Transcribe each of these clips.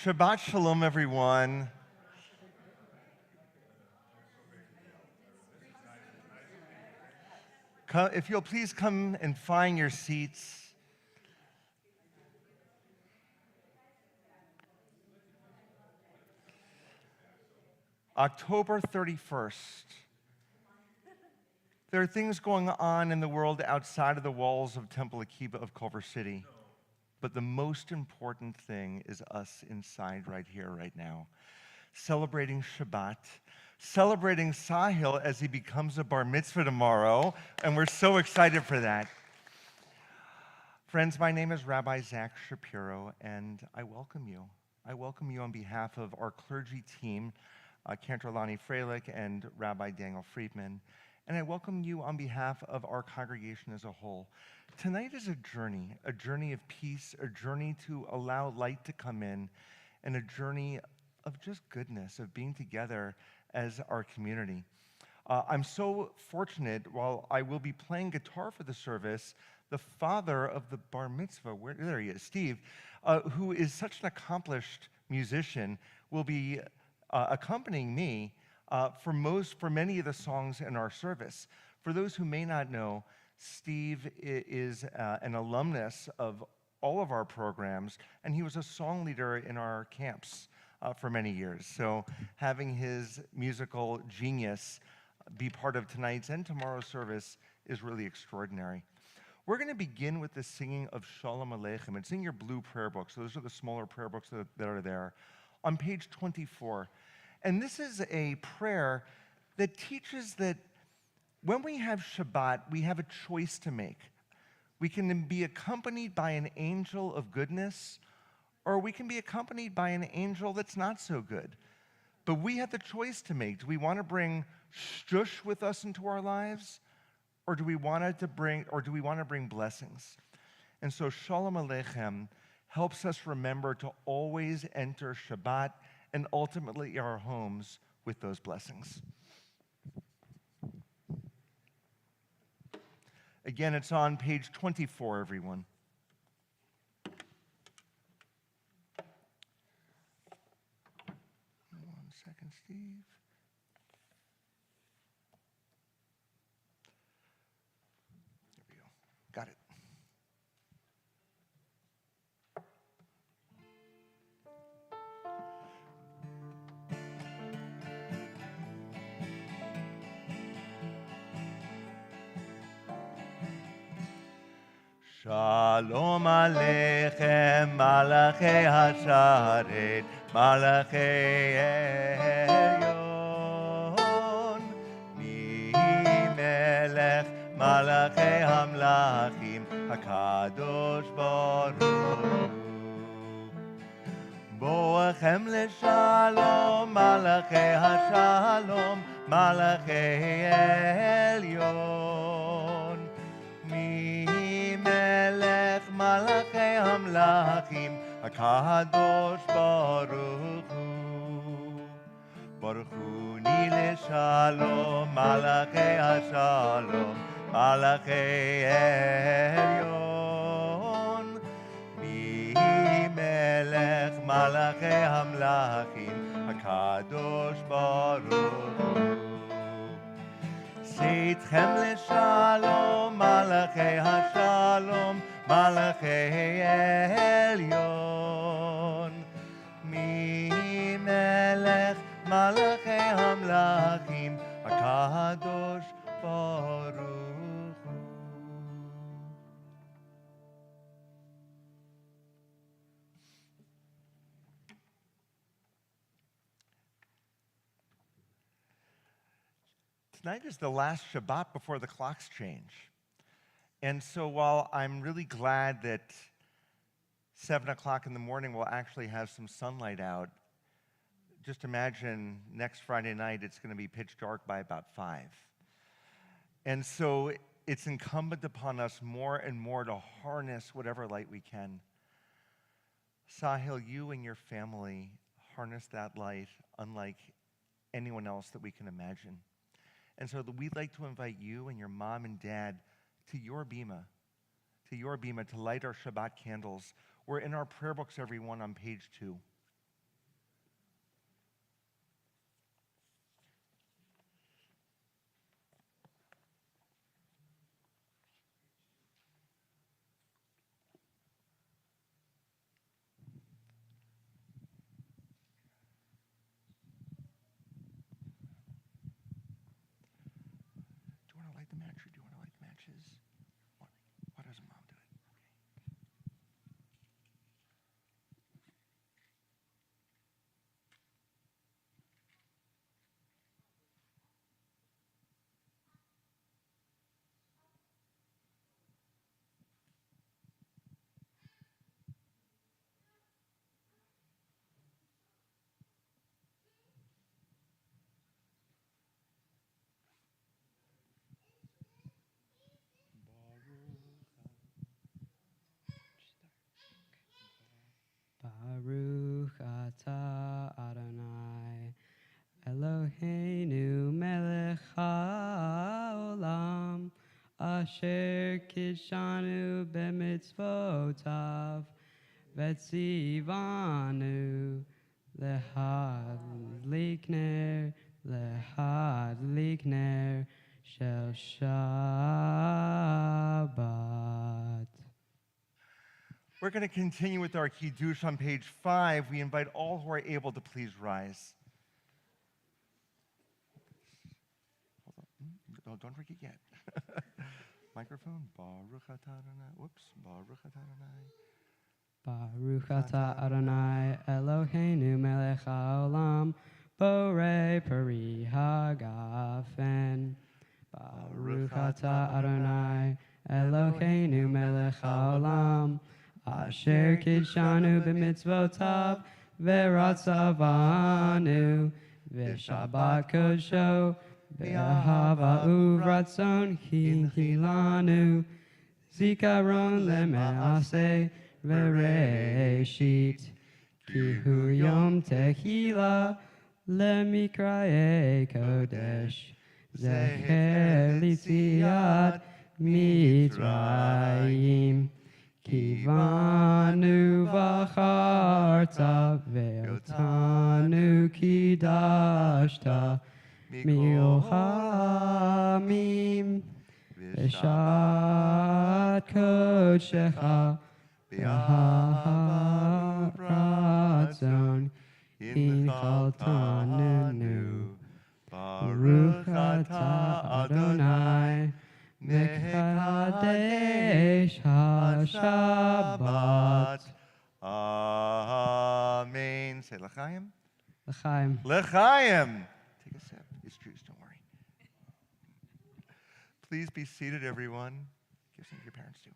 Shabbat Shalom, everyone. If you'll please come and find your seats. October 31st. There are things going on in the world outside of the walls of Temple Akiba of Culver City. But the most important thing is us inside right here, right now. Celebrating Shabbat, celebrating Sahil as he becomes a bar mitzvah tomorrow, and we're so excited for that. Friends, my name is Rabbi Zach Shapiro, and I welcome you. I welcome you on behalf of our clergy team, Cantor Lonnie Freilich and Rabbi Daniel Friedman, and I welcome you on behalf of our congregation as a whole. Tonight is a journey of peace, a journey to allow light to come in, and a journey of just goodness, of being together as our community. I'm so fortunate, while I will be playing guitar for the service, the father of the bar mitzvah, there he is, Steve, who is such an accomplished musician, will be accompanying me for many of the songs in our service. For those who may not know, Steve is an alumnus of all of our programs, and he was a song leader in our camps for many years. So having his musical genius be part of tonight's and tomorrow's service is really extraordinary. We're going to begin with the singing of Shalom Aleichem. It's in your blue prayer books. So those are the smaller prayer books that are there. On page 24. And this is a prayer that teaches that when we have Shabbat, we have a choice to make. We can be accompanied by an angel of goodness, or we can be accompanied by an angel that's not so good. But we have the choice to make. Do we want to bring shtush with us into our lives, or do we want to bring blessings? And so Shalom Aleichem helps us remember to always enter Shabbat and ultimately our homes with those blessings. Again, it's on page 24, everyone. One second, Steve. There we go. Got it. Shalom Aleichem, Malachei Hasharet, Malachei Elyon, Mi Melech, Malachei Hamlachim, HaKadosh Baruch Hu. Boachem leShalom, Malachei HaShalom, Malachei Elyon, Mi Melech Malachei Hamlachim, HaKadosh Baruch Hu. Baruch Hu Ni leShalom, Malachei HaShalom, Malachei Elyon, Mi Melech Malachei Hamlachim, HaKadosh Baruch Hu. Seitchem leShalom, Malachei HaShalom, Malachei Elyon, Mi Melech Malachei Hamlachim, HaKadosh Baruch Hu. Tonight is the last Shabbat before the clocks change. And so while I'm really glad that 7 o'clock in the morning we'll actually have some sunlight out, just imagine next Friday night it's going to be pitch dark by about 5. And so it's incumbent upon us more and more to harness whatever light we can. Sahil, you and your family harness that light unlike anyone else that we can imagine. And so we'd like to invite you and your mom and dad to your bima, to light our Shabbat candles. We're in our prayer books, everyone, on page 2. stretches. Why doesn't Mom do it? Baruch atah Adonai Eloheinu melech haolam asher kidshanu b'mitzvotav v'tzivanu lehadlik ner shel Shabbat. We're going to continue with our Kiddush on page 5. We invite all who are able to please rise. Hold on. Oh, don't forget yet. Microphone. Baruch atah Adonai. Whoops. Baruch atah Adonai. Baruch atah Adonai Eloheinu melech haolam borei peri hagafen. Baruch atah Adonai Eloheinu melech haolam asher kidshanu b'mitzvotav v'ratzavanu v'shabbat kodsho v'ahava uvratzon hilanu zikaron lemeaseh v'reishit ki hu yom tehila lemikraye kodesh zecher litziat mitzrayim kivanu v'charta ve'otanu kidashta milhamim v'shat kodshecha v'ahava ratzon hinchaltanenu. Baruch atah Adonai mekadesh ha-Shabbat. Amen. Say l'chaim. L'chaim. L'chaim. Take a sip. It's juice, don't worry. Please be seated, everyone. Give some to your parents, too.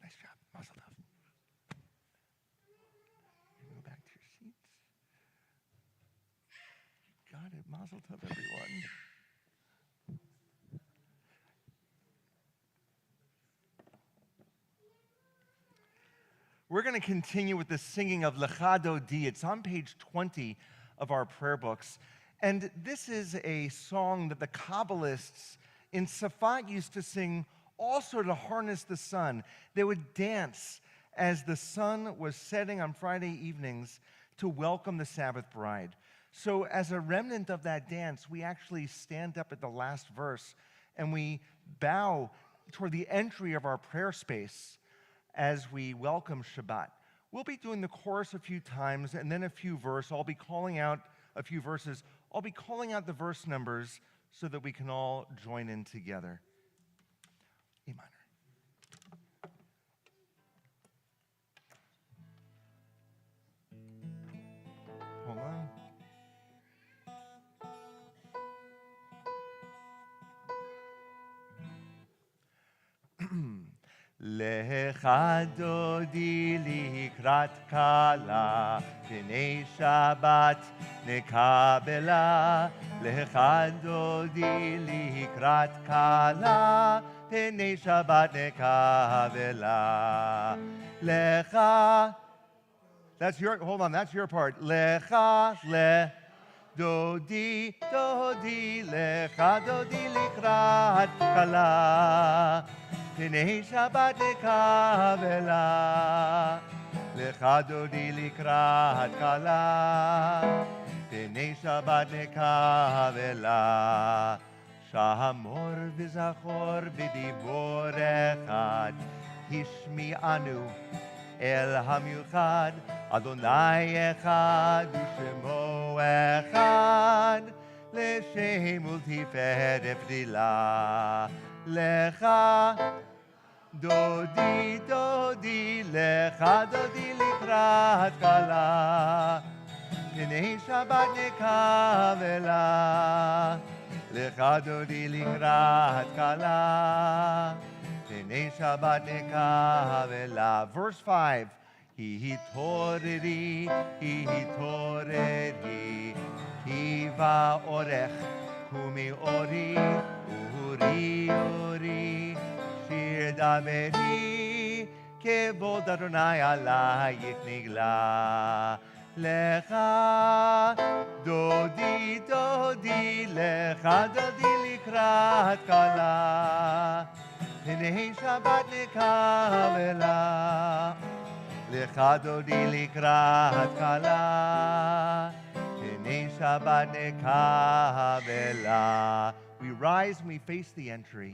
Nice job. Mazel tov. You can go back to your seats. Got it. Mazel tov, everyone. We're going to continue with the singing of Lecha Dodi. It's on page 20 of our prayer books. And this is a song that the Kabbalists in Safat used to sing also to harness the sun. They would dance as the sun was setting on Friday evenings to welcome the Sabbath bride. So as a remnant of that dance, we actually stand up at the last verse and we bow toward the entry of our prayer space as we welcome Shabbat. We'll be doing the chorus a few times and then a few verses. I'll be calling out a few verses. I'll be calling out the verse numbers so that we can all join in together. A minor. Hold on. Lecha dodi likrat kala, b'nei Shabbat nekabela. Lecha dodi likrat kala, b'nei Shabbat nekabela. Lecha, that's your, hold on, that's your part. Lecha, dodi, dodi, lecha dodi likrat kala. Pnei Shabbat nekavela, lecha dodi likrat kala. Pnei Shabbat nekavela, shamor v'zachor b'dibor echad, hishmi'anu el hamiuchad, Adonai echad u'shemo echad, לשם ולתפארת ותהילה לך. דודי, דודי, לך דודי לקראת כלה, פני שבת נקבלה. לך דודי לקראת כלה, פני שבת נקבלה. Verse 5. התעוררי, התעוררי, כי באורך קומי אורי, אורי, אורי, שיר דברי, כבוד אדוני עלייך נגלה. לך דודי, דודי, לך דודי לקראת כלה, פני שבת נקבלה. לך דודי לקראת כלה, פני שבת נקבלה. We rise and we face the entry.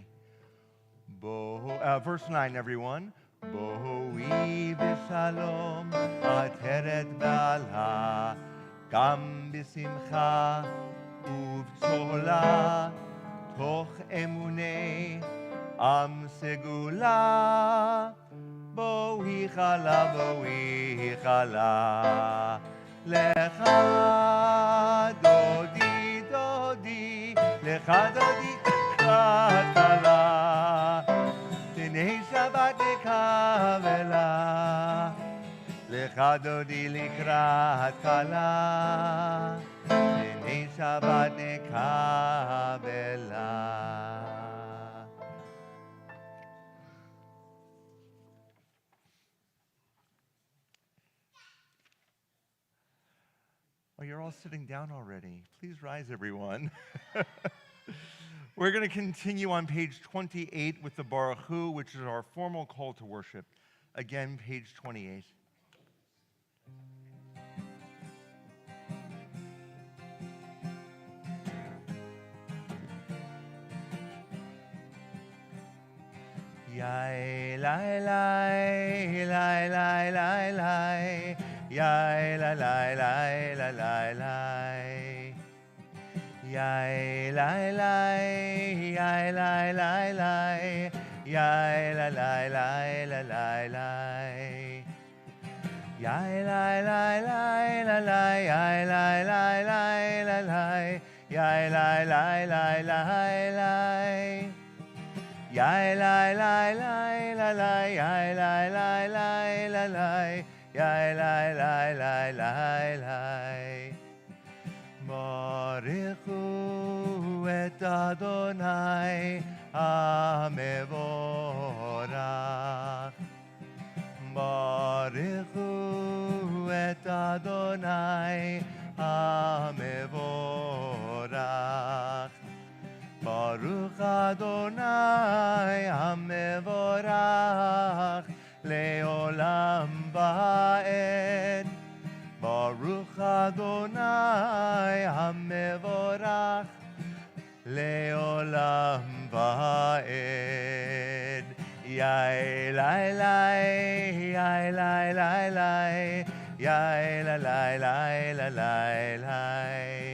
Verse 9, everyone. בואי בשלום, עטרת בעלה, גם בשמחה ובצהלה, תוך אמוני עם סגולה. בואי חלה, בואי חלה. לך דודי, דודי, לך דודי לקראת כלה, פני שבת נקבלה. לך דודי לקראת כלה, פני שבת נקבלה. Oh, you're all sitting down already. Please rise, everyone. We're going to continue on page 28 with the Baruch Hu, which is our formal call to worship. Again, page 28. Yai lai lai lai lai lai lai, yai lai lai lai lai lai lai, yai lai lai yai lai lai lai, yai lai lai lai lai lai lai, yai lai lai lai lai lai, yai lai lai lai lai lai, yai lai lai lai lai lai. Yai lai lai lai lai lai, yai lai lai lai lai lai, yai lai lai lai lai lai. Baruchu et Adonai hamevorach. Baruchu et Adonai hamevorach. Baruch Adonai hamevorach leolam va'ed. Baruch Adonai hamevorach leolam va'ed. Yai lai lai, yai lai lai lai, yai lai lai lai lai lai lai.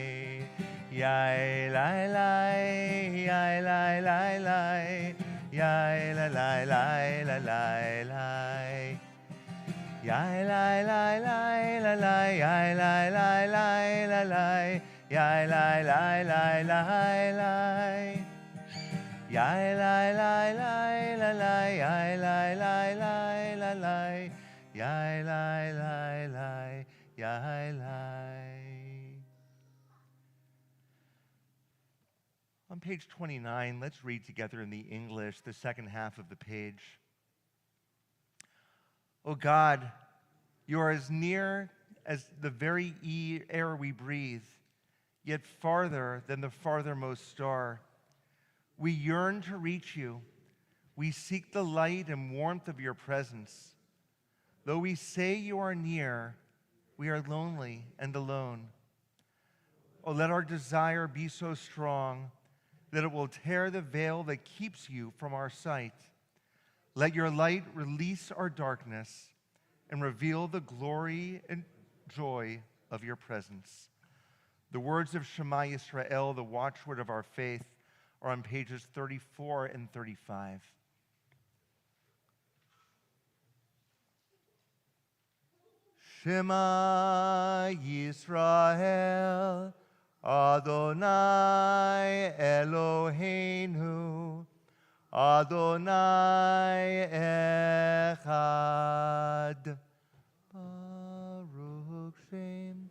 Yai lai lai, yai lai lai lai, yai lai lai lai lai lai lai. Yai lai lai lai lai lai, yai lai lai lai lai lai, yai lai lai lai lai lai. Yai lai lai lai lai lai, yai lai lai lai lai lai, yai lai lai lai, yai lai. On page 29, let's read together in the English, the second half of the page. O God, you are as near as the very air we breathe, yet farther than the farthermost star. We yearn to reach you. We seek the light and warmth of your presence. Though we say you are near, we are lonely and alone. Oh, let our desire be so strong that it will tear the veil that keeps you from our sight. Let your light release our darkness and reveal the glory and joy of your presence. The words of Shema Yisrael, the watchword of our faith, are on pages 34 and 35. Shema Yisrael, Adonai Eloheinu, Adonai Echad. Baruch Shem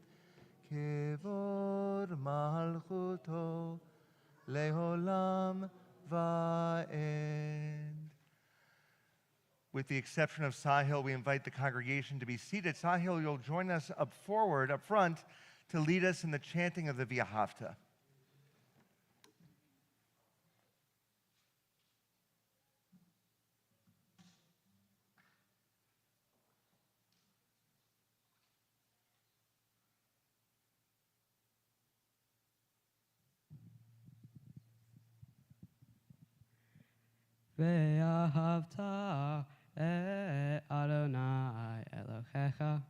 Kevod Malchuto Leolam Va'ed. With the exception of Sahil, we invite the congregation to be seated. Sahil, you'll join us up front, to lead us in the chanting of the V'ahavta. Ve'ahavta et Adonai Elohecha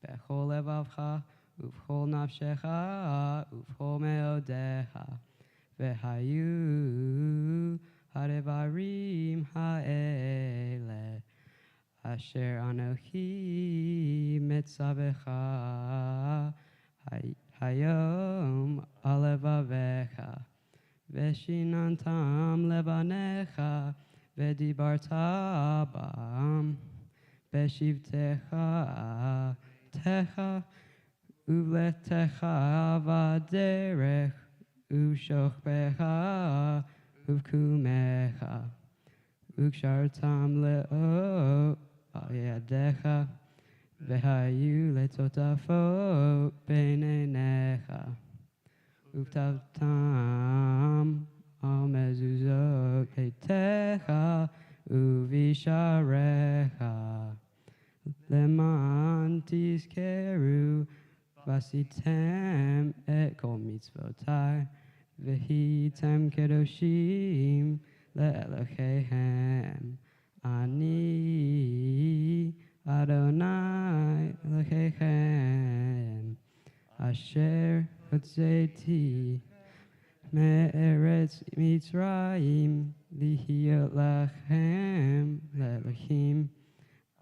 bechol levavcha uvchol nafshecha uvchol meodecha vehayu hadevarim ha'ele asher anochi mitzavecha hayom alevavecha veshinantam levanecha Vedibarta bam beshivtecha techa uvletecha vaderech uvshochbecha uvkumecha ukshartam leo al-yadecha vehayu letotafot beinenecha uvtavtam al mezuzot beitecha uvisharecha leman tizkeru vasitem et kol mitzvotai vehitem kedoshim le'elohehem ani Adonai Elohechem asher hotzeti Me'eretz Mitzrayim lihiyot lachem le'elohim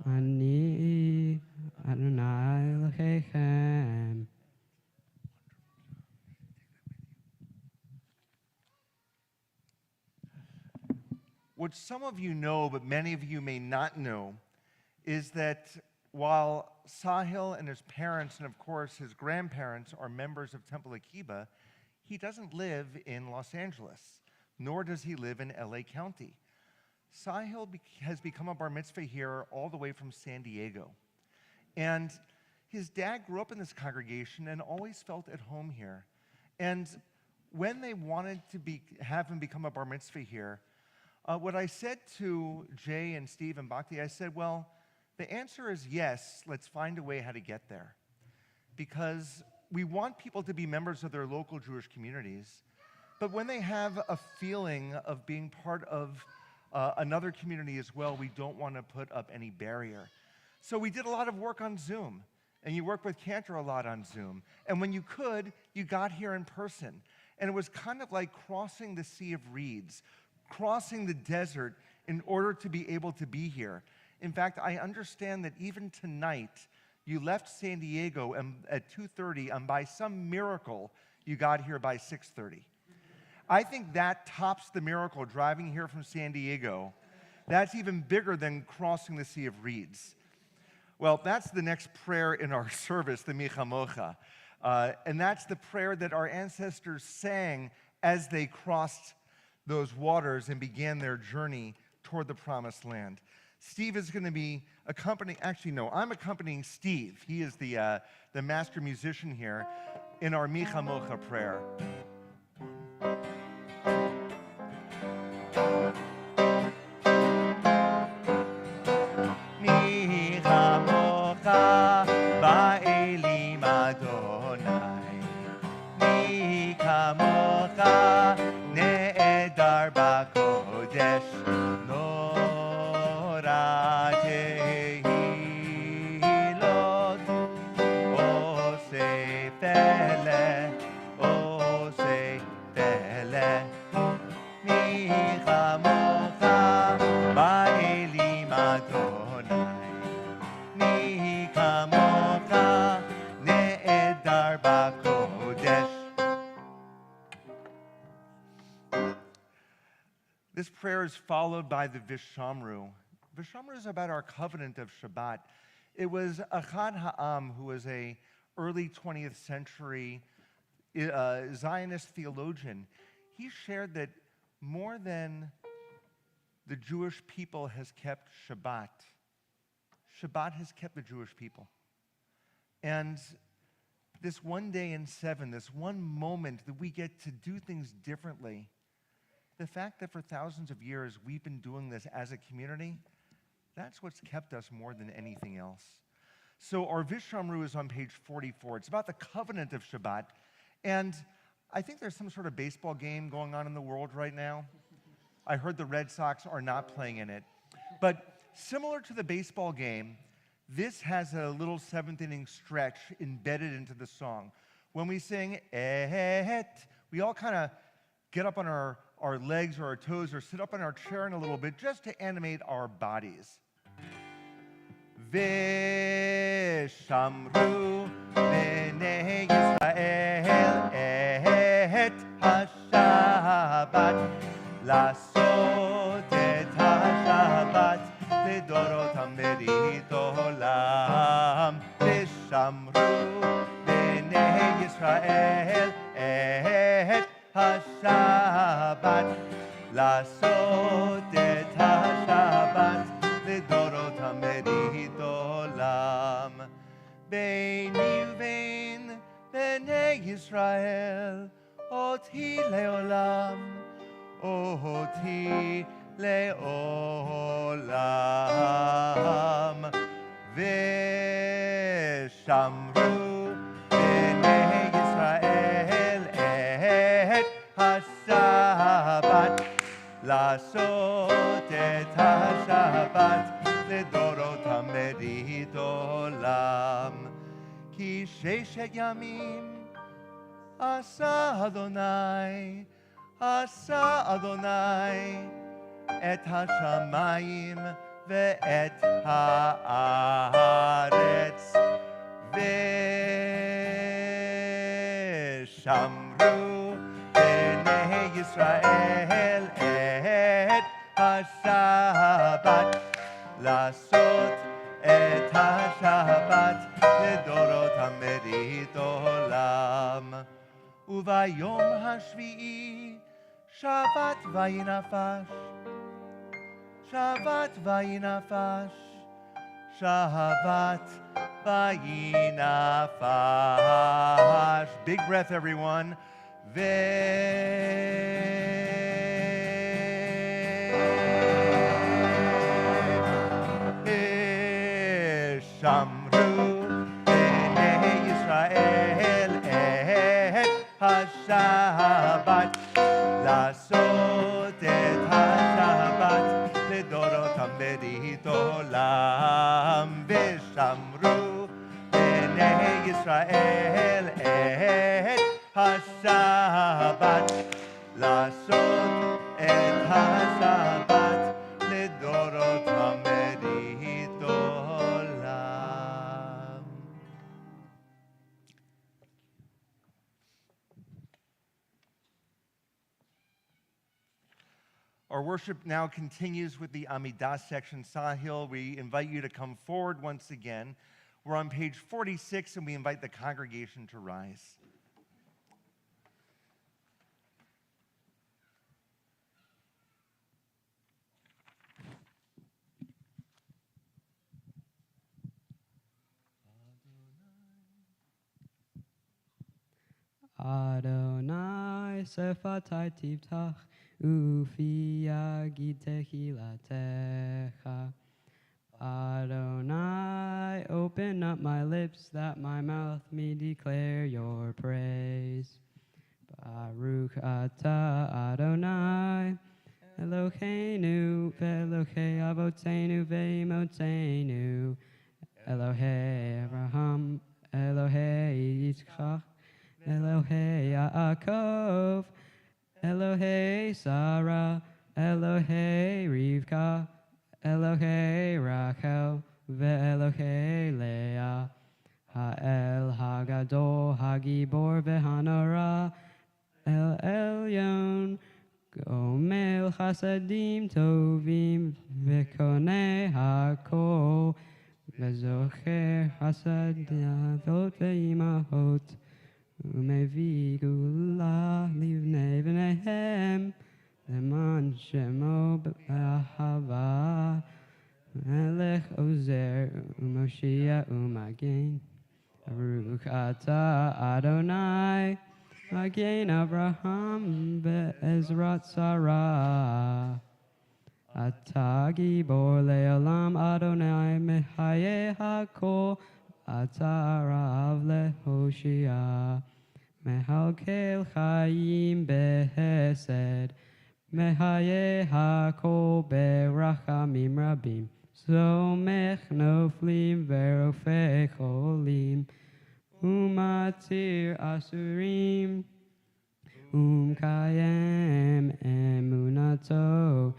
ani Adonai Elohechem. What some of you know, but many of you may not know, is that while Sahil and his parents, and of course his grandparents, are members of Temple Akiba, he doesn't live in Los Angeles, nor does he live in LA County. Sahil has become a bar mitzvah here all the way from San Diego. And his dad grew up in this congregation and always felt at home here. And when they wanted to have him become a bar mitzvah here, what I said to Jay and Steve and Bhakti, I said, well, the answer is yes, let's find a way how to get there. Because we want people to be members of their local Jewish communities, but when they have a feeling of being part of another community as well, we don't want to put up any barrier. So we did a lot of work on Zoom, and you worked with Cantor a lot on Zoom. And when you could, you got here in person. And it was kind of like crossing the Sea of Reeds, crossing the desert in order to be able to be here. In fact, I understand that even tonight, you left San Diego at 2:30, and by some miracle, you got here by 6:30. I think that tops the miracle, driving here from San Diego. That's even bigger than crossing the Sea of Reeds. Well, that's the next prayer in our service, the Michamocha. And that's the prayer that our ancestors sang as they crossed those waters and began their journey toward the Promised Land. Steve is going to be accompanying, actually no, I'm accompanying Steve. He is the master musician here in our Michamocha prayer. Michamocha ba'elim Adonai, Michamocha ne'edar ba'kodesh, tehilot, osef eleh, This prayer is followed by the Vishamru. Vishamru is about our covenant of Shabbat. It was Achad Ha'am, who was a early 20th century Zionist theologian. He shared that more than the Jewish people has kept Shabbat, Shabbat has kept the Jewish people. And this one day in seven, this one moment that we get to do things differently, the fact that for thousands of years we've been doing this as a community, that's what's kept us more than anything else. So our Vishamru is on page 44. It's about the covenant of Shabbat. And I think there's some sort of baseball game going on in the world right now. I heard the Red Sox are not playing in it. But similar to the baseball game, this has a little seventh inning stretch embedded into the song. When we sing, "Et," we all kind of get up on our legs or our toes or sit up on our chair in a little bit just to animate our bodies. Veshamru b'nei Yisrael et ha-Shabbat לעשות את השבת לדורותם ברית עולם ושמרו בני ישראל את השבת לעשות את השבת לדורותם ברית עולם ביני ובין בני ישראל אותי לעולם אותי לעולם ושמרו בני ישראל את השבת לעשות את השבת לדורותם ברית עולם כי ששת ימים עשה אדוני עשה אדוני את השמיים ואת הארץ ושמרו בני ישראל את השבת לעשות את השבת לדורותם ברית עולם וביום השביעי שבת ויהי נפש שבת ויהי נפש שבת ויהי נפש big breath everyone ושמרו בני ישראל את השבת לעשות את השבת לדורותם ברית עולם ושמרו בני ישראל את השבת לעשות את השבת לדורותם ברית עולם. Our worship now continues with the Amidah section. Sahil, we invite you to come forward once again. We're on page 46, and we invite the congregation to rise. Adonai sefatai tivtach ufi yagid tehilatecha. Adonai, open up my lips that my mouth may declare your praise. Baruch atah Adonai, Eloheinu ve'Elohei avotenu ve'imotenu, Elohei Abraham, Elohei Yitzchak, Elohei Yaakov, Elohei Sarah, Elohei Rivka, Elohei Rachel, ve'Elohei Leah, Ha'el Hagadol, Hagibor ve'Hanara, El Elyon, Gomer גומל חסדים טובים וקונה הכל וזוכר חסד אבות ואימהות ומביא גאולה לבני בניהם למען שמו באהבה מלך עוזר ומושיע ומגן ברוך אתה אדוני מגן אברהם בעזרת שרה אתה גיבור לעולם אדוני מחיה הכל אתה רב להושיע מהלכל חיים בחסד מחיה הכל ברחמים רבים סומך נופלים ורופא חולים ומתיר אסורים ומקיים אמונתו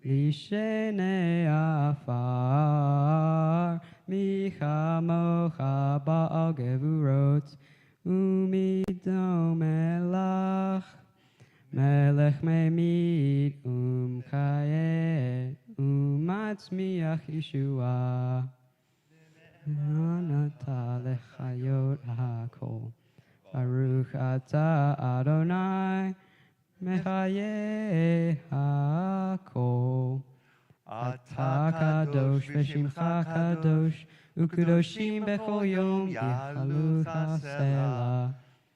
לשני עפר מי כמוך בעל גבורות ומדום מלך ממית ומקיים ומצמיח ישועה אתה לחיות הכל ברוך אתה אדוני מחיה הכל אתה קדוש ושמך קדוש וקדושים בכל יום יחלוך סלע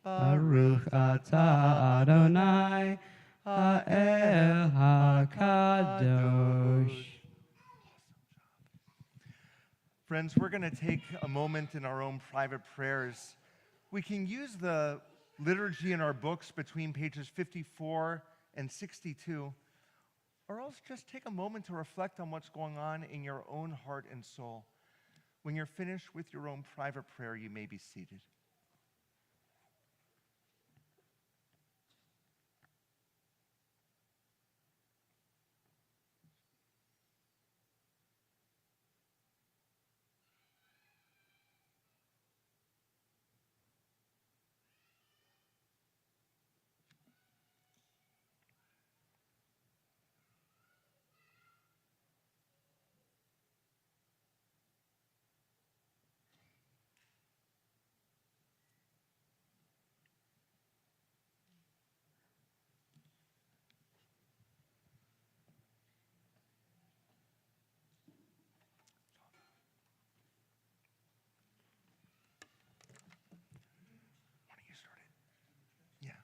ברוך אתה אדוני האל הקדוש. Friends, we're going to take a moment in our own private prayers. We can use the liturgy in our books between pages 54 and 62, or else just take a moment to reflect on what's going on in your own heart and soul. When you're finished with your own private prayer, you may be seated. Why don't you start it? Yeah.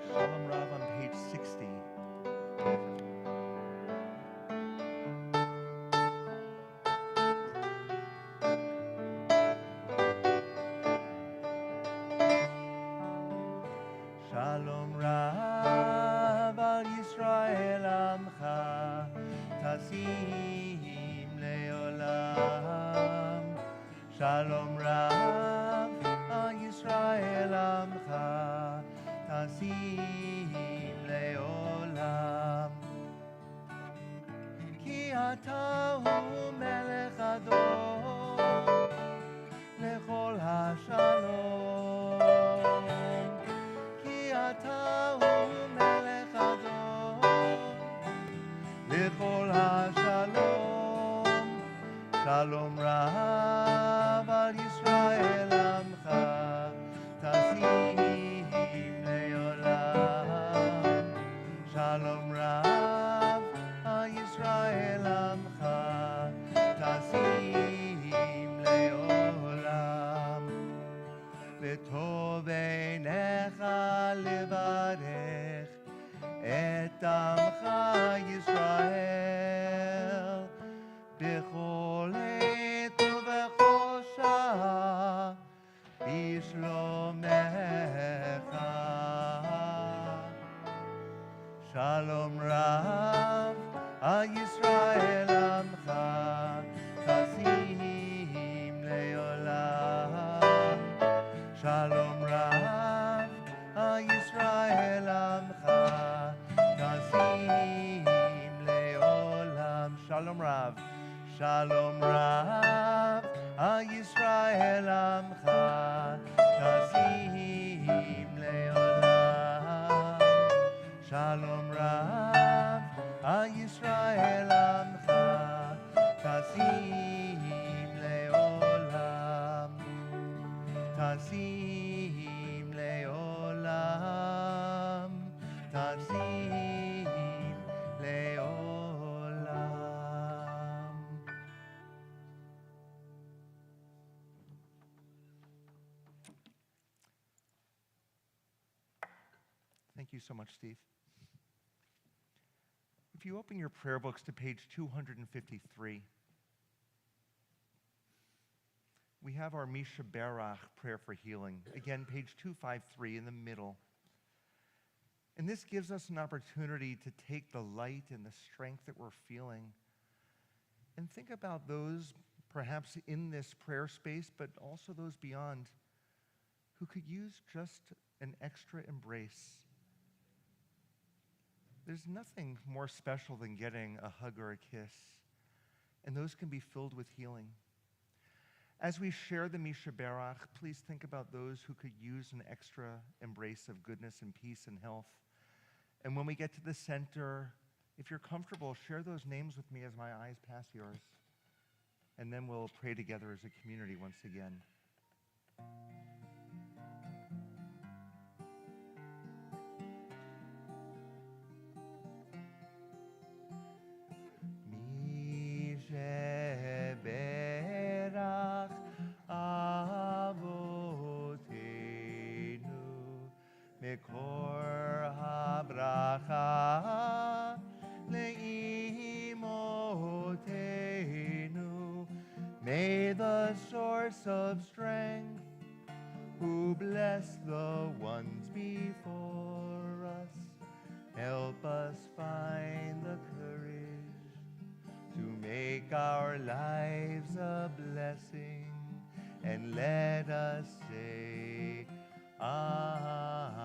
Shalom Rav on page 60. Shalom Rav al Yisrael Amcha Tasim Leolam. Shalom Rav al Yisrael Amcha Tasim Leolam. Ki ata hu melech adon lechol hashalom. אתה הוא מלך אדון לכל השלום שלום רב על ישראל עמך תשים לעולם שלום רב על ישראל עמך תשים לעולם וטוב עיניך לברך את עמך ישראל בכל עת ובכל שעה בשלומך שלום רב על ישראל עמך תשים לעולם שלום רב על ישראל עמך תשים לעולם Shalom Rav. Shalom Rav. Yisrael Amcha. Tasim Leolam. Shalom Rav. Yisrael Amcha. Tasim Leolam. Tasim Leolam. Tasim Leolam. Thank you so much, Steve. If you open your prayer books to page 253, we have our Misha Berach prayer for healing. Again, page 253 in the middle. And this gives us an opportunity to take the light and the strength that we're feeling and think about those perhaps in this prayer space, but also those beyond, who could use just an extra embrace. There's nothing more special than getting a hug or a kiss, and those can be filled with healing. As we share the Misha Berach, please think about those who could use an extra embrace of goodness and peace and health. And when we get to the center, if you're comfortable, share those names with me as my eyes pass yours. And then we'll pray together as a community once again. Misha Berach Avotenu Mekor HaBracha Leimotenu. May the source of strength, who bless the ones before us, help us find the courage to make our lives a blessing, and let us say Amen.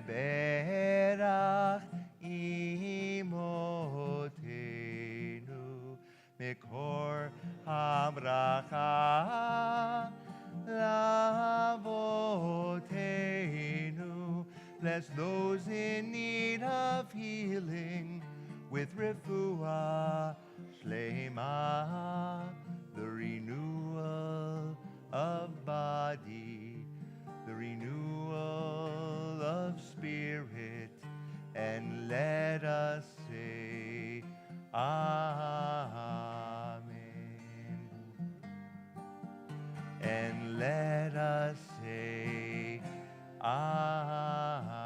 Berach imotenu mekor habracha lavotenu. Bless those in need of healing with refuah shlema, the renewal of body, the renewal of spirit, and let us say Amen. And let us say Amen.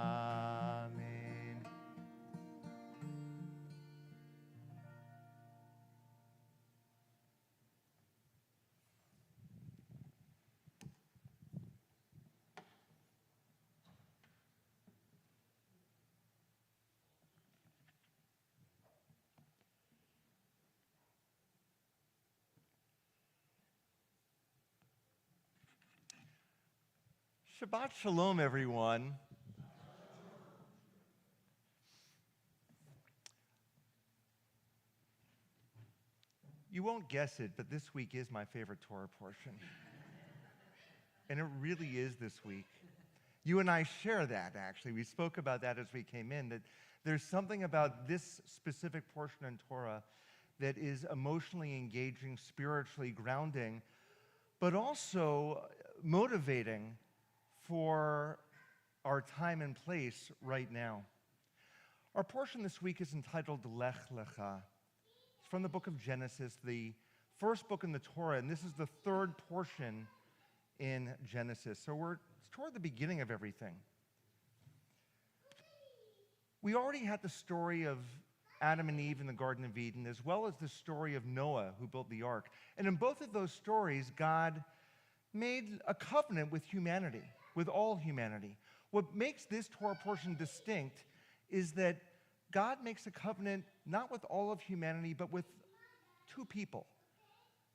Shabbat Shalom, everyone. You won't guess it, but this week is my favorite Torah portion. And it really is this week. You and I share that, actually. We spoke about that as we came in, that there's something about this specific portion in Torah that is emotionally engaging, spiritually grounding, but also motivating for our time and place right now. Our portion this week is entitled Lech Lecha. It's from the book of Genesis, the first book in the Torah, and this is the third portion in Genesis. So it's toward the beginning of everything. We already had the story of Adam and Eve in the Garden of Eden, as well as the story of Noah, who built the ark. And in both of those stories, God made a covenant with humanity, with all humanity. What makes this Torah portion distinct is that God makes a covenant not with all of humanity, but with two people,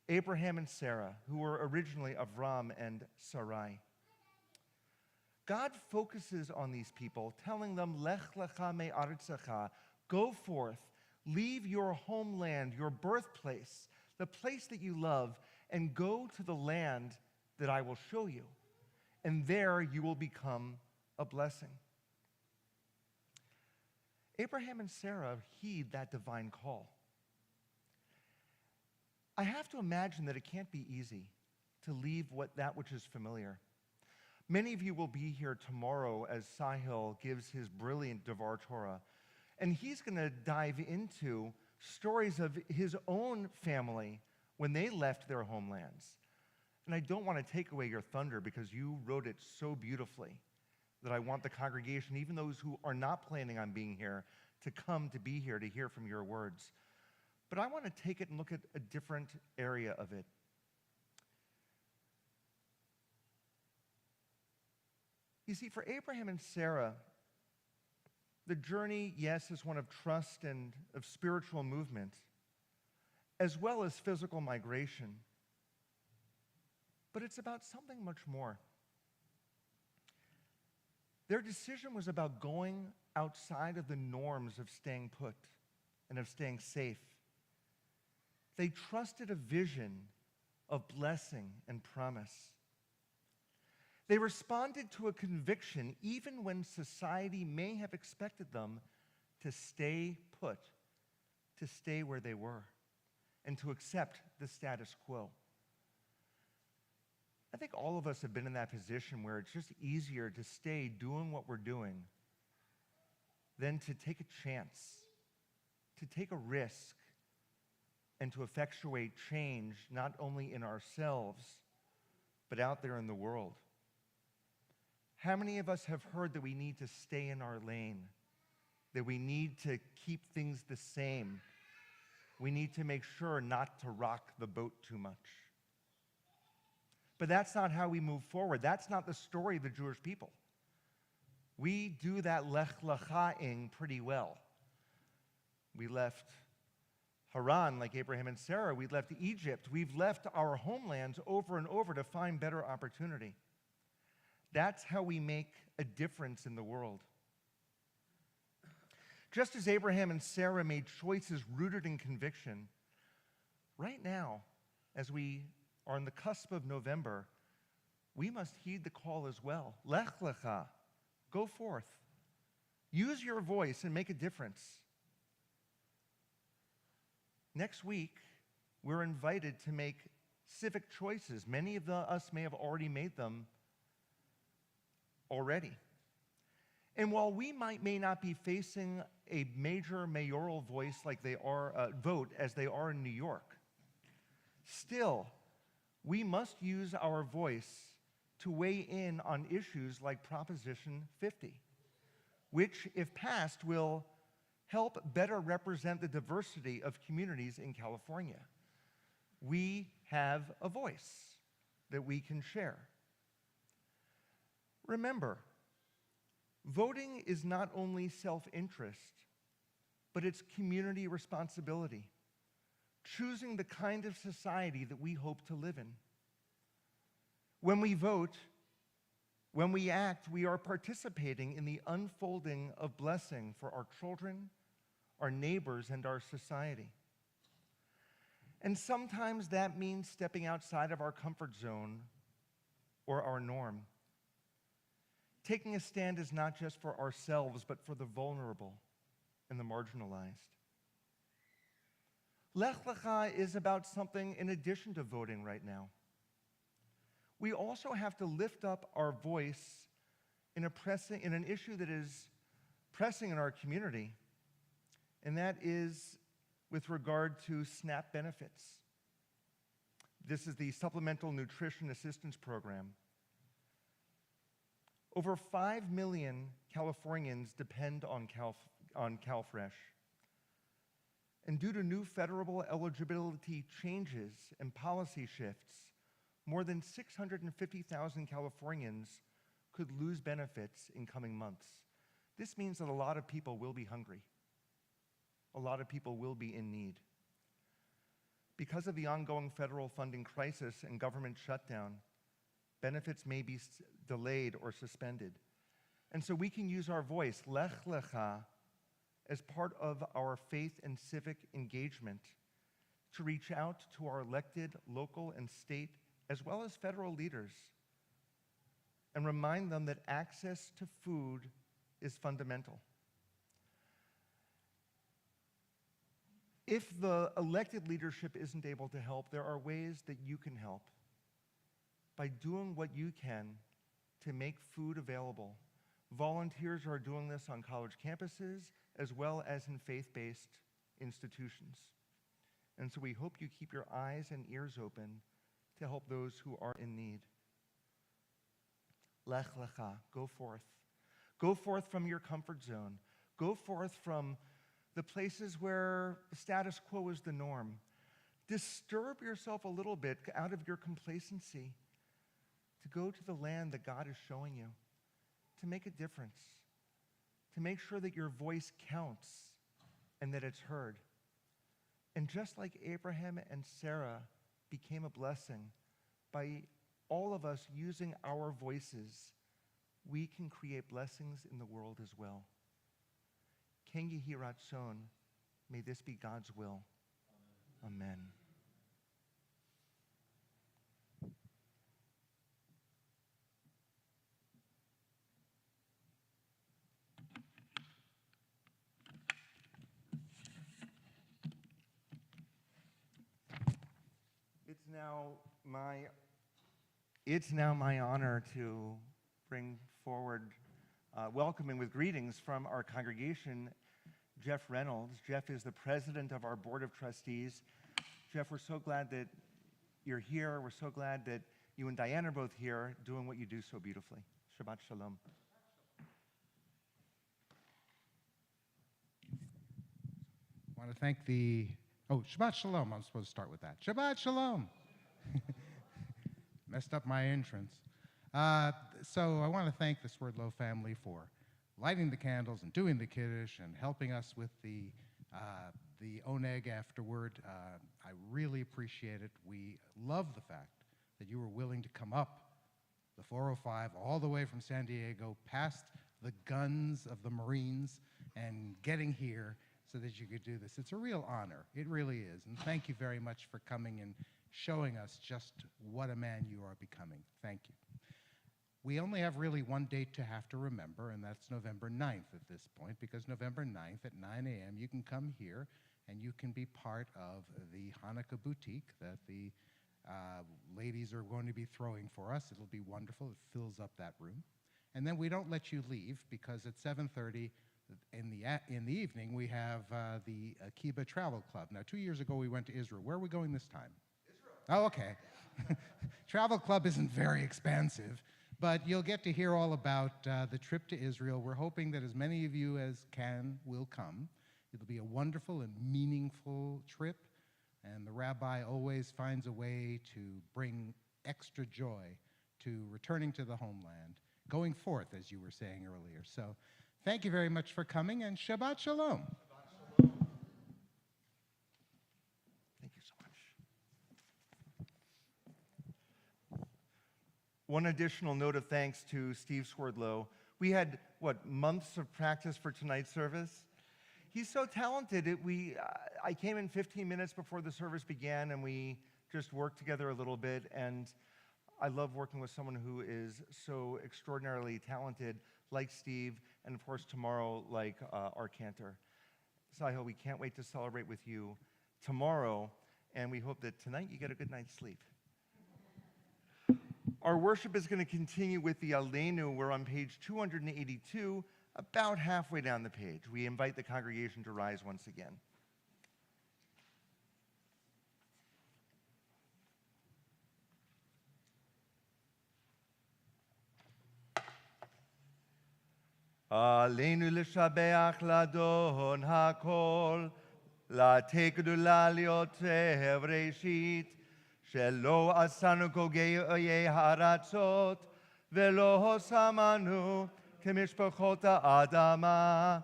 Abraham and Sarah, who were originally Avram and Sarai. God focuses on these people, telling them, Lech lecha me'aretzecha, go forth, leave your homeland, your birthplace, the place that you love, and go to the land that I will show you. And there you will become a blessing. Abraham and Sarah heed that divine call. I have to imagine that it can't be easy to leave that which is familiar. Many of you will be here tomorrow as Sahil gives his brilliant Devar Torah, and he's going to dive into stories of his own family when they left their homelands. And I don't want to take away your thunder because you wrote it so beautifully that I want the congregation, even those who are not planning on being here, to come to be here to hear from your words. But I want to take it and look at a different area of it. You see, for Abraham and Sarah, the journey, yes, is one of trust and of spiritual movement, as well as physical migration. But it's about something much more. Their decision was about going outside of the norms of staying put and of staying safe. They trusted a vision of blessing and promise. They responded to a conviction even when society may have expected them to stay put, to stay where they were, and to accept the status quo. I think all of us have been in that position where it's just easier to stay doing what we're doing than to take a chance, to take a risk, and to effectuate change not only in ourselves, but out there in the world. How many of us have heard that we need to stay in our lane, that we need to keep things the same? We need to make sure not to rock the boat too much. But that's not how we move forward. That's not the story of the Jewish people. We do that lech lecha-ing pretty well. We left Haran like Abraham and Sarah. We left Egypt. We've left our homelands over and over to find better opportunity. That's how we make a difference in the world. Just as Abraham and Sarah made choices rooted in conviction, right now, as we are on the cusp of November, we must heed the call as well. Lech lecha, go forth. Use your voice and make a difference. Next week, we're invited to make civic choices. Many of us may have already made them already. And while we may not be facing a major mayoral vote as they are in New York, still, we must use our voice to weigh in on issues like Proposition 50, which, if passed, will help better represent the diversity of communities in California. We have a voice that we can share. Remember, voting is not only self-interest, but it's community responsibility, choosing the kind of society that we hope to live in. When we vote, when we act, we are participating in the unfolding of blessing for our children, our neighbors, and our society. And sometimes that means stepping outside of our comfort zone or our norm. Taking a stand is not just for ourselves, but for the vulnerable and the marginalized. Lech lecha is about something in addition to voting right now. We also have to lift up our voice in an issue that is pressing in our community, and that is with regard to SNAP benefits. This is the Supplemental Nutrition Assistance Program. Over 5 million Californians depend on CalFresh. And due to new federal eligibility changes and policy shifts, more than 650,000 Californians could lose benefits in coming months. This means that a lot of people will be hungry. A lot of people will be in need. Because of the ongoing federal funding crisis and government shutdown, benefits may be delayed or suspended. And so we can use our voice, Lech Lecha, as part of our faith and civic engagement to reach out to our elected local and state, as well as federal leaders, and remind them that access to food is fundamental. If the elected leadership isn't able to help, there are ways that you can help by doing what you can to make food available. Volunteers are doing this on college campuses as well as in faith-based institutions. And so we hope you keep your eyes and ears open to help those who are in need. Lech Lecha, go forth. Go forth from your comfort zone. Go forth from the places where the status quo is the norm. Disturb yourself a little bit out of your complacency to go to the land that God is showing you, to make a difference, to make sure that your voice counts and that it's heard. And just like Abraham and Sarah became a blessing, by all of us using our voices, we can create blessings in the world as well. Ken Yehi Ratzon, may this be God's will. Amen. It's now my honor to bring forward, welcoming with greetings from our congregation, Jeff Reynolds. Jeff is the president of our board of trustees. Jeff, we're so glad that you're here. We're so glad that you and Diane are both here doing what you do so beautifully. Shabbat Shalom. I want to thank Shabbat Shalom. I'm supposed to start with that. Shabbat Shalom. Messed up my entrance. So I want to thank the Swerdlow family for lighting the candles and doing the Kiddush and helping us with the oneg afterward. I really appreciate it. We love the fact that you were willing to come up the 405 all the way from San Diego, past the guns of the Marines, and getting here so that you could do this. It's a real honor. It really is. And thank you very much for coming and showing us just what a man you are becoming. Thank you. We only have really one date to have to remember, and that's November 9th at this point, because November 9th at 9 a.m. you can come here and you can be part of the Hanukkah boutique that the ladies are going to be throwing for us. It'll be wonderful. It fills up that room. And then we don't let you leave, because at 7:30 in the evening we have the Akiba Travel Club. Now, 2 years ago we went to Israel. Where are we going this time? Israel. Oh, okay. Travel Club isn't very expansive, but you'll get to hear all about the trip to Israel. We're hoping that as many of you as can will come. It'll be a wonderful and meaningful trip, and the rabbi always finds a way to bring extra joy to returning to the homeland, going forth, as you were saying earlier. So thank you very much for coming, and Shabbat Shalom. Thank you so much. One additional note of thanks to Steve Swerdlow. We had, months of practice for tonight's service? He's so talented. I came in 15 minutes before the service began, and we just worked together a little bit, and I love working with someone who is so extraordinarily talented, like Steve, and of course tomorrow, like our cantor. Saiho, we can't wait to celebrate with you tomorrow, and we hope that tonight you get a good night's sleep. Our worship is going to continue with the Aleinu. We're on page 282, about halfway down the page. We invite the congregation to rise once again. עלינו לשבח לאדון הכל, לתת גדולה ליותר ראשית, שלא עשנו כגויי הארצות, ולא שמנו כמשפחות האדמה,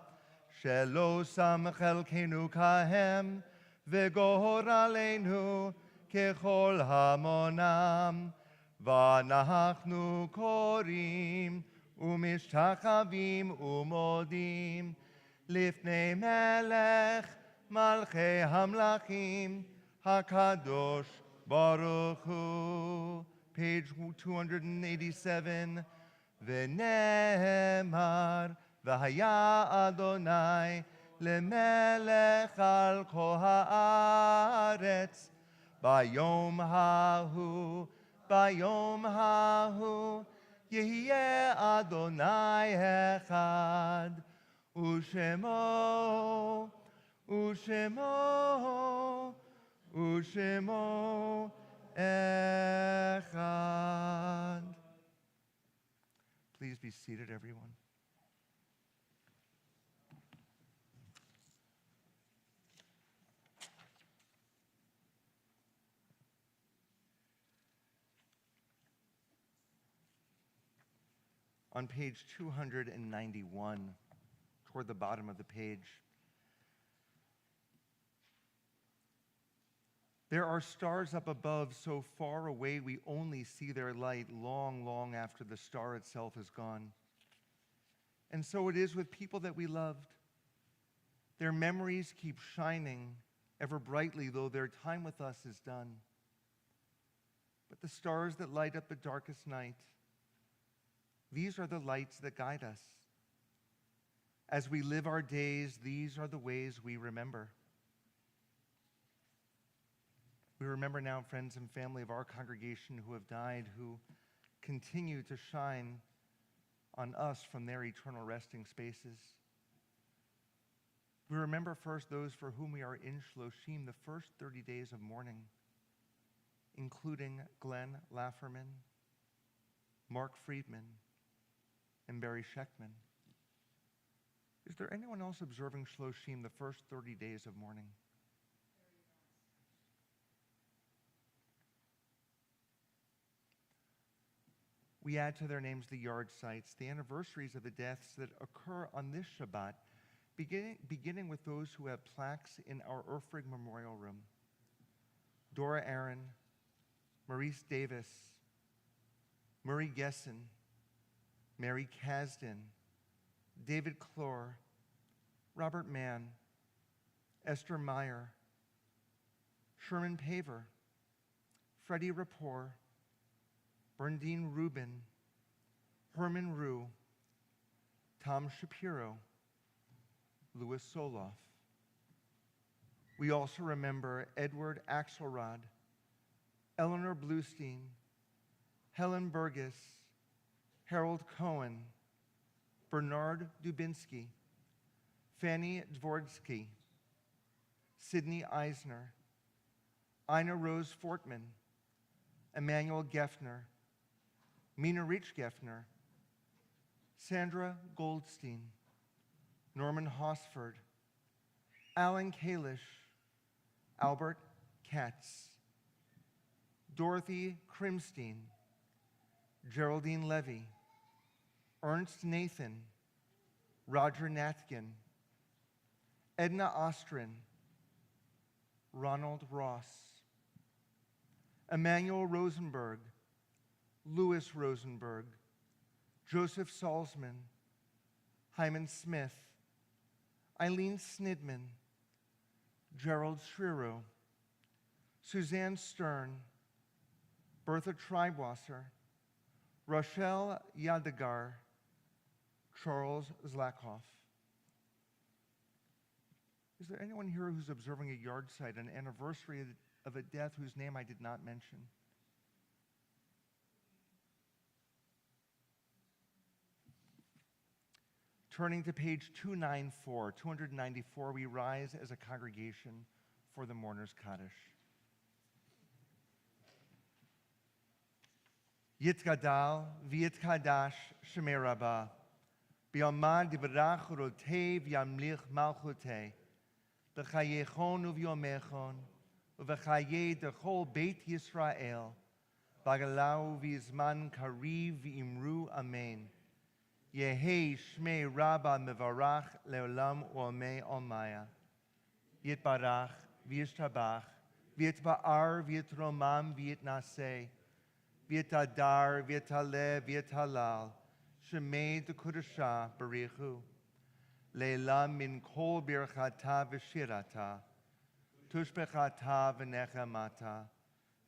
שלא שם חלקנו כהם, וגורלנו ככל המונם, ואנחנו קוראים ומשתחווים ומודים לפני מלך מלכי המלכים הקדוש ברוך הוא. Page 287. ונאמר והיה אדוני למלך על כל הארץ ביום ההוא, ביום ההוא יהיה אדוני אחד, ושמו, ושמו, ושמו אחד. Please be seated, everyone. On page 291, toward the bottom of the page, there are stars up above so far away we only see their light long, long after the star itself is gone. And so it is with people that we loved. Their memories keep shining ever brightly, though their time with us is done. But the stars that light up the darkest night, these are the lights that guide us. As we live our days, these are the ways we remember. We remember now friends and family of our congregation who have died, who continue to shine on us from their eternal resting spaces. We remember first those for whom we are in Shloshim, the first 30 days of mourning, including Glenn Lafferman, Mark Friedman, and Barry Schechtman. Is there anyone else observing Shloshim, the first 30 days of mourning? We add to their names the yard sites, the anniversaries of the deaths that occur on this Shabbat, beginning with those who have plaques in our Erfrig Memorial Room. Dora Aaron, Maurice Davis, Murray Gessen, Mary Kasdan, David Clore, Robert Mann, Esther Meyer, Sherman Paver, Freddie Rapport, Berndine Rubin, Herman Rue, Tom Shapiro, Louis Soloff. We also remember Edward Axelrod, Eleanor Bluestein, Helen Burgess, Harold Cohen, Bernard Dubinsky, Fanny Dvorsky, Sidney Eisner, Ina Rose Fortman, Emmanuel Geffner, Mina Rich Geffner, Sandra Goldstein, Norman Hosford, Alan Kalish, Albert Katz, Dorothy Krimstein, Geraldine Levy, Ernst Nathan, Roger Natkin, Edna Ostrin, Ronald Ross, Emmanuel Rosenberg, Louis Rosenberg, Joseph Salzman, Hyman Smith, Eileen Snidman, Gerald Schriro, Suzanne Stern, Bertha Treibwasser, Rochelle Yadegar, Charles Zlakoff. Is there anyone here who's observing a yard site, an anniversary of a death whose name I did not mention? Turning to page 294, we rise as a congregation for the mourner's Kaddish. Yitkadal v'yitkadash Shemei Rabbah, Bi'amad divrach urotev yamlich malchuteh. B'chayechon uvyomechon. U'v'chaye dechol Beit Yisrael. Bagalau v'izman kariv v'imru amen. Yehi shmei rabba mevarach leolam u'amei almaya. Yitbarach v'yishtabach. V'yitba'ar v'yitromam v'yitnaseh. V'yitadar v'yitaleh v'yitalal. Shemei d'kudashah barichu. Leila min kol birchata v'shirata. Tushbechata v'nechamata.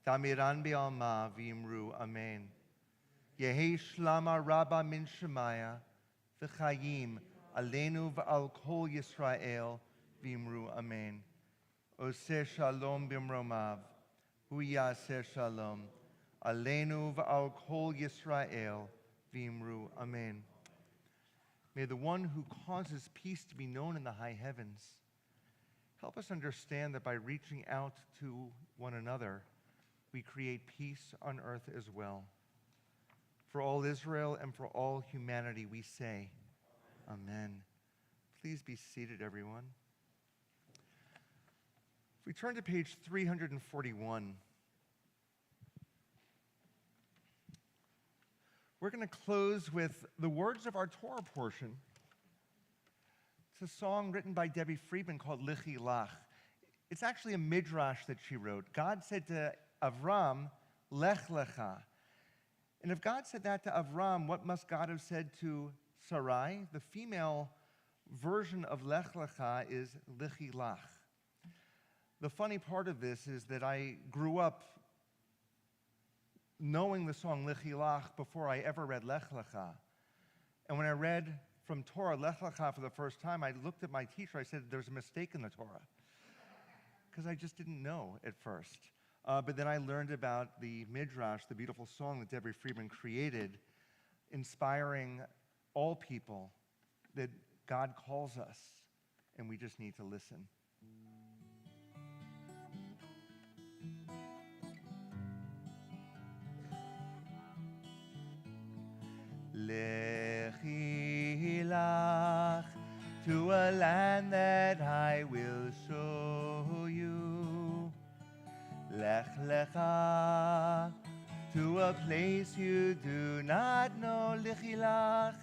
Damiran bi'alma v'imru amen. Yehi shlama rabba min shemaya. V'chayim aleinu v'al kol Yisrael v'imru amen. Oseh shalom b'mromav. Hu yaseh shalom. Aleinu v'al kol Yisrael v'imru amen. May the one who causes peace to be known in the high heavens help us understand that by reaching out to one another, we create peace on earth as well. For all Israel and for all humanity, we say, Amen. Please be seated, everyone. If we turn to page 341, we're going to close with the words of our Torah portion. It's a song written by Debbie Friedman called Lichi Lach. It's actually a midrash that she wrote. God said to Avram, Lech Lecha. And if God said that to Avram, what must God have said to Sarai? The female version of Lech Lecha is Lichi Lach. The funny part of this is that I grew up knowing the song Lichi Lach before I ever read Lech Lecha. And when I read from Torah Lech Lecha for the first time, I looked at my teacher, I said, there's a mistake in the Torah. Because I just didn't know at first. But then I learned about the Midrash, the beautiful song that Debbie Friedman created, inspiring all people that God calls us, and we just need to listen. Lechi lach to a land that I will show you. Lech lecha to a place you do not know. Lechi lach,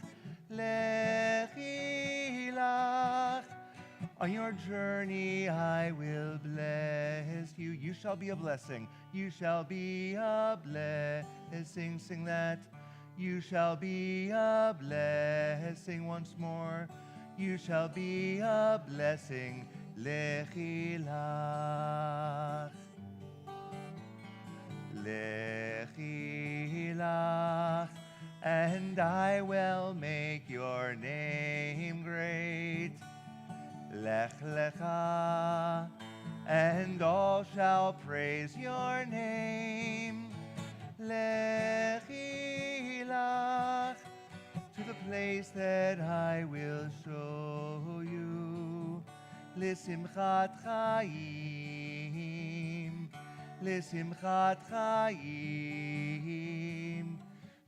lechi lach. On your journey I will bless you. You shall be a blessing. You shall be a blessing. Sing that. You shall be a blessing once more. You shall be a blessing. Lechi lach. Lechi lach. And I will make your name great. Lech lecha. And all shall praise your name. Lechi lach, to the place that I will show you. L'simchat chaim, l'simchat chaim,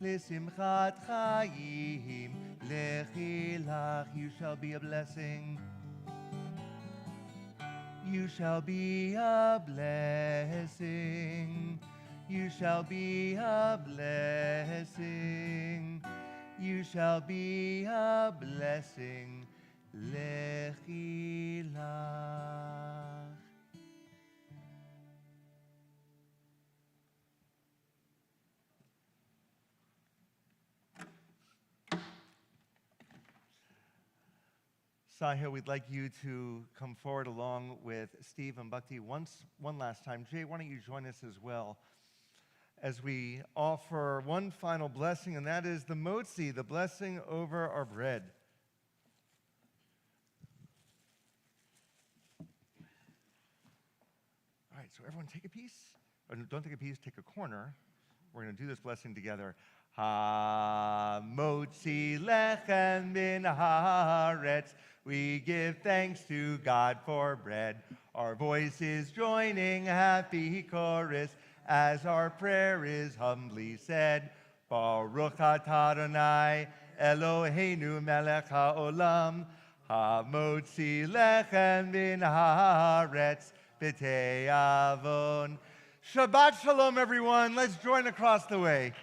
l'simchat chaim. Lechi lach, you shall be a blessing. You shall be a blessing. You shall be a blessing. You shall be a blessing. Lechi lach. Sahil, we'd like you to come forward along with Steve and Bhakti one last time. Jay, why don't you join us as well as we offer one final blessing, and that is the motzi, the blessing over our bread. All right, so everyone take a piece. Or don't take a piece, take a corner. We're going to do this blessing together. Ha motzi lechem min haaretz. We give thanks to God for bread. Our voices joining happy chorus as our prayer is humbly said. Baruch atah Adonai Eloheinu melech haolam, hamotzi lechem min haaretz b'te'avon. Shabbat shalom, everyone. Let's join across the way.